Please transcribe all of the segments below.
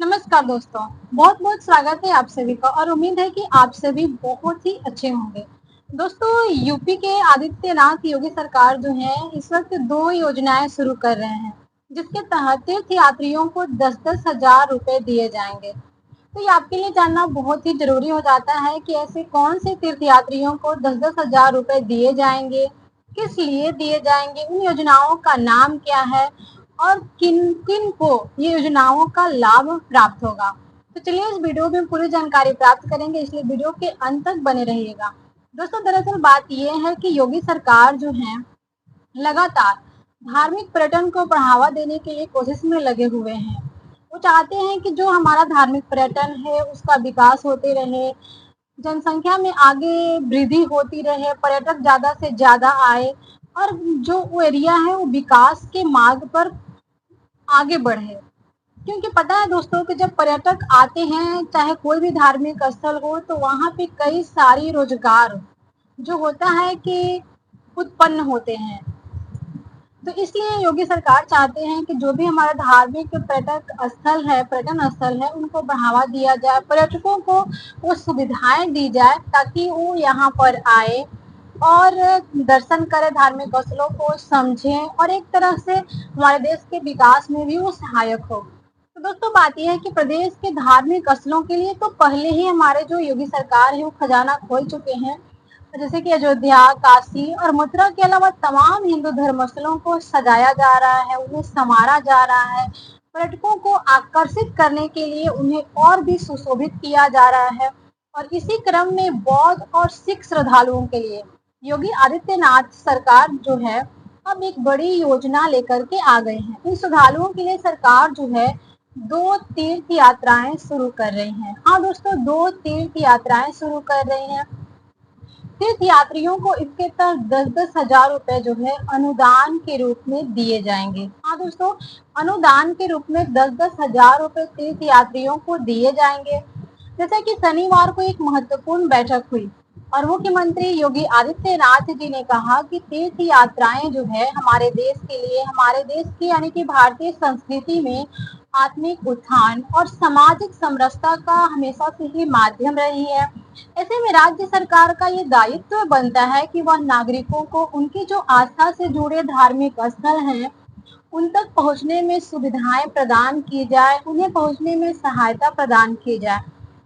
नमस्कार दोस्तों, बहुत बहुत स्वागत है आप सभी का और उम्मीद है कि आप सभी बहुत ही अच्छे होंगे। दोस्तों, यूपी के आदित्यनाथ योगी सरकार जो है इस वक्त दो योजनाएं शुरू कर रहे हैं, जिसके तहत तीर्थ यात्रियों को 10-10 हजार रुपए दिए जाएंगे। तो ये आपके लिए जानना बहुत ही जरूरी हो जाता है कि ऐसे कौन से तीर्थ यात्रियों को 10-10 हजार रुपए दिए जाएंगे, किस लिए दिए जाएंगे, उन योजनाओं का नाम क्या है और किन किन को ये योजनाओं का लाभ प्राप्त होगा। तो चलिए इस वीडियो में पूरी जानकारी प्राप्त करेंगे, इसलिए वीडियो के अंत तक बने रहिएगा। दोस्तों, दरअसल बात यह है कि योगी सरकार जो है लगातार धार्मिक पर्यटन को बढ़ावा देने के लिए कोशिश में लगे हुए हैं। वो चाहते हैं कि जो हमारा धार्मिक पर्यटन है उसका विकास होते रहे, जनसंख्या में आगे वृद्धि होती रहे, पर्यटक ज्यादा से ज्यादा आए और जो वो एरिया है वो विकास के मार्ग पर आगे बढ़े। क्योंकि पता है दोस्तों कि जब पर्यटक आते हैं, चाहे कोई भी धार्मिक स्थल हो, तो वहाँ पे कई सारी रोजगार जो होता है कि उत्पन्न होते हैं। तो इसलिए योगी सरकार चाहते हैं कि जो भी हमारा धार्मिक पर्यटक स्थल है, पर्यटन स्थल है, उनको बढ़ावा दिया जाए, पर्यटकों को वो सुविधाएं दी जाए ताकि वो यहाँ पर आए और दर्शन करें, धार्मिक स्थलों को समझें और एक तरह से हमारे देश के विकास में भी वो सहायक हो। तो दोस्तों, बात यह है कि प्रदेश के धार्मिक स्थलों के लिए तो पहले ही हमारे जो योगी सरकार है वो खजाना खोल चुके हैं, जैसे कि अयोध्या, काशी और मथुरा के अलावा तमाम हिंदू धर्मस्थलों को सजाया जा रहा है, उन्हें संवारा जा रहा है, पर्यटकों को आकर्षित करने के लिए उन्हें और भी सुशोभित किया जा रहा है। और इसी क्रम में बौद्ध और सिख श्रद्धालुओं के लिए योगी आदित्यनाथ सरकार जो है अब एक बड़ी योजना लेकर के आ गए हैं। इन श्रद्धालुओं के लिए सरकार जो है दो तीर्थ यात्राएं शुरू कर रही हैं। हाँ दोस्तों, दो तीर्थ यात्राएं शुरू कर रही हैं। तीर्थ यात्रियों को इसके तहत 10-10 हजार रुपए जो है अनुदान के रूप में दिए जाएंगे। हाँ दोस्तों, अनुदान के रूप में 10-10 हजार रुपए तीर्थ यात्रियों को दिए जाएंगे। जैसा कि शनिवार को एक महत्वपूर्ण बैठक हुई और मुख्यमंत्री योगी आदित्यनाथ जी ने कहा कि तीर्थ यात्राएं जो है हमारे देश के लिए, हमारे देश की यानी कि भारतीय संस्कृति में आत्मिक उत्थान और सामाजिक समरसता का हमेशा से ही माध्यम रही है। ऐसे में राज्य सरकार का ये दायित्व बनता है कि वह नागरिकों को उनकी जो आस्था से जुड़े धार्मिक स्थल हैं उन तक पहुंचने में सुविधाएं प्रदान की जाए, उन्हें पहुंचने में सहायता प्रदान की जाए।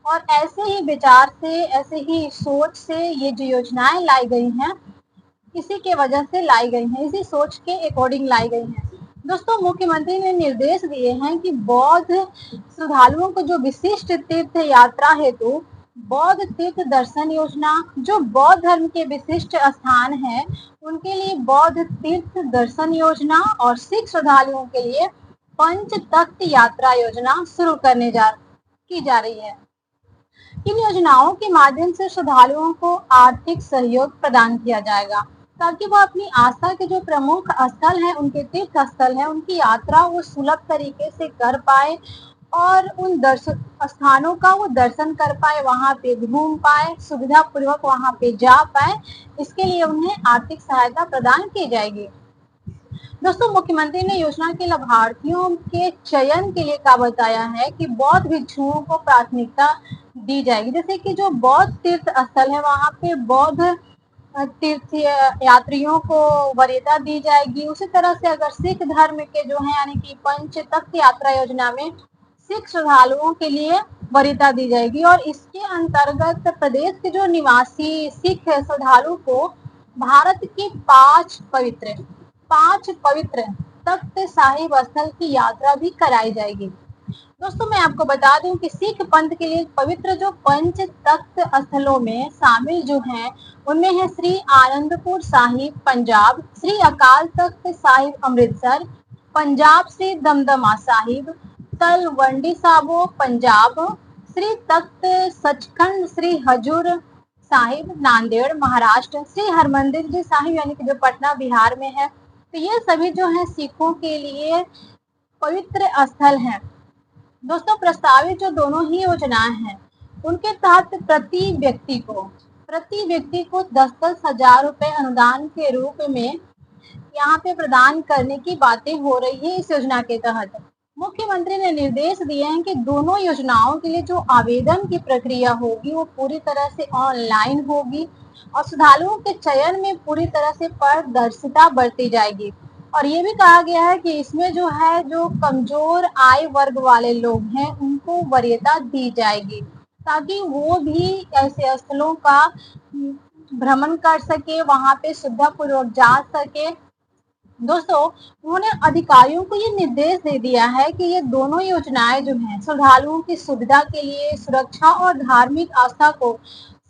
और ऐसे ही विचार से, ऐसे ही सोच से ये जो योजनाएं लाई गई हैं, इसी के वजह से लाई गई हैं, इसी सोच के अकॉर्डिंग लाई गई हैं। दोस्तों, मुख्यमंत्री ने निर्देश दिए हैं कि बौद्ध श्रद्धालुओं को जो विशिष्ट तीर्थ यात्रा हेतु बौद्ध तीर्थ दर्शन योजना, जो बौद्ध धर्म के विशिष्ट स्थान हैं उनके लिए बौद्ध तीर्थ दर्शन योजना और सिख श्रद्धालुओं के लिए पंच तख्त यात्रा योजना शुरू की जा रही है। इन योजनाओं के माध्यम से श्रद्धालुओं को आर्थिक सहयोग प्रदान किया जाएगा ताकि वो अपनी आस्था के जो प्रमुख स्थल हैं, उनके तीर्थ स्थल हैं, उनकी यात्रा वो सुलभ तरीके से कर पाए और उन दर्शन स्थानों का वो दर्शन कर पाए, वहां पे घूम पाए, सुविधा पूर्वक वहां पे जा पाए। इसके लिए उन्हें आर्थिक सहायता प्रदान की जाएगी। दोस्तों, मुख्यमंत्री ने योजना के लाभार्थियों के चयन के लिए क्या बताया है कि बौद्ध भिक्षुओं को प्राथमिकता दी जाएगी। जैसे कि जो बौद्ध तीर्थ स्थल है वहां पे बौद्ध तीर्थ यात्रियों को वरीयता दी जाएगी। उसी तरह से अगर सिख धर्म के जो है यानी कि पंच तख्त यात्रा योजना में सिख श्रद्धालुओं के लिए वरीयता दी जाएगी और इसके अंतर्गत प्रदेश के जो निवासी सिख श्रद्धालु को भारत की पांच पवित्र तख्त साहिब स्थल की यात्रा भी कराई जाएगी। दोस्तों, मैं आपको बता दूं कि सिख पंथ के लिए पवित्र जो पंच तख्त स्थलों में शामिल जो हैं उनमें है श्री आनंदपुर साहिब पंजाब, श्री अकाल तख्त साहिब अमृतसर पंजाब, श्री दमदमा साहिब तलवंडी साबो पंजाब, श्री तख्त सचखंड श्री हजूर साहिब नांदेड़ महाराष्ट्र, श्री हरमंदिर जी साहिब यानी कि जो पटना बिहार में है। तो ये सभी जो है सिखों के लिए पवित्र स्थल हैं। दोस्तों, प्रस्तावित जो दोनों ही योजनाएं हैं उनके तहत प्रति व्यक्ति को 10-10 हजार रुपए अनुदान के रूप में यहाँ पे प्रदान करने की बातें हो रही है इस योजना के तहत। मुख्यमंत्री ने निर्देश दिए हैं कि दोनों योजनाओं के लिए जो आवेदन की प्रक्रिया होगी वो पूरी तरह से ऑनलाइन होगी और श्रद्धालुओं के चयन में पूरी तरह से पारदर्शिता बरती जाएगी। और ये भी कहा गया है कि इसमें जो है जो कमजोर आय वर्ग वाले लोग हैं उनको वरीयता दी जाएगी ताकि वो भी ऐसे स्थलों का भ्रमण कर सके, वहां पे सुविधा पूर्वक जा सके। दोस्तों, उन्होंने अधिकारियों को ये निर्देश दे दिया है कि ये दोनों योजनाएं जो हैं श्रद्धालुओं की सुविधा के लिए, सुरक्षा और धार्मिक आस्था को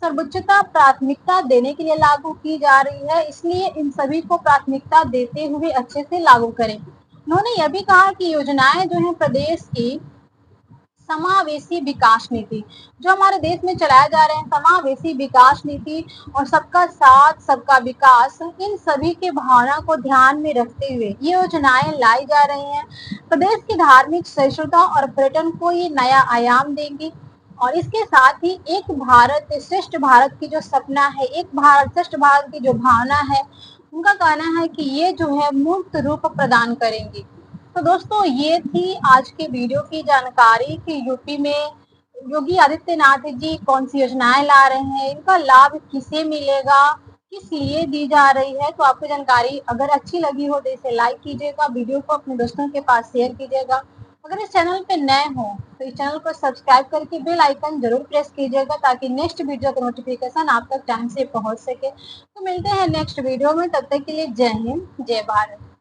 सर्वोच्चता प्राथमिकता देने के लिए लागू की जा रही है, इसलिए इन सभी को प्राथमिकता देते हुए अच्छे से लागू करें। उन्होंने यह भी कहा कि योजनाएं जो हैं प्रदेश की समावेशी विकास नीति जो हमारे देश में चलाए जा रहे हैं, समावेशी विकास नीति और सबका साथ सबका विकास, इन सभी की भावना को ध्यान में रखते हुए ये योजनाएं लाई जा रही हैं। प्रदेश की धार्मिक सहिष्णुता और पर्यटन को ये नया आयाम देंगी और इसके साथ ही एक भारत श्रेष्ठ भारत की जो सपना है, एक भारत श्रेष्ठ भारत की जो भावना है, उनका कहना है कि ये जो है मूर्त रूप प्रदान करेंगी। तो दोस्तों, ये थी आज के वीडियो की जानकारी कि यूपी में योगी आदित्यनाथ जी कौन सी योजनाएं ला रहे हैं, इनका लाभ किसे मिलेगा, किस लिए दी जा रही है। तो आपको जानकारी अगर अच्छी लगी हो तो इसे लाइक कीजिएगा, वीडियो को अपने दोस्तों के पास शेयर कीजिएगा। अगर इस चैनल पे नए हो तो इस चैनल को सब्सक्राइब करके बेल आइकन जरूर प्रेस कीजिएगा ताकि नेक्स्ट वीडियो का नोटिफिकेशन आप तक टाइम से पहुंच सके। तो मिलते हैं नेक्स्ट वीडियो में, तब तक के लिए जय हिंद, जय भारत।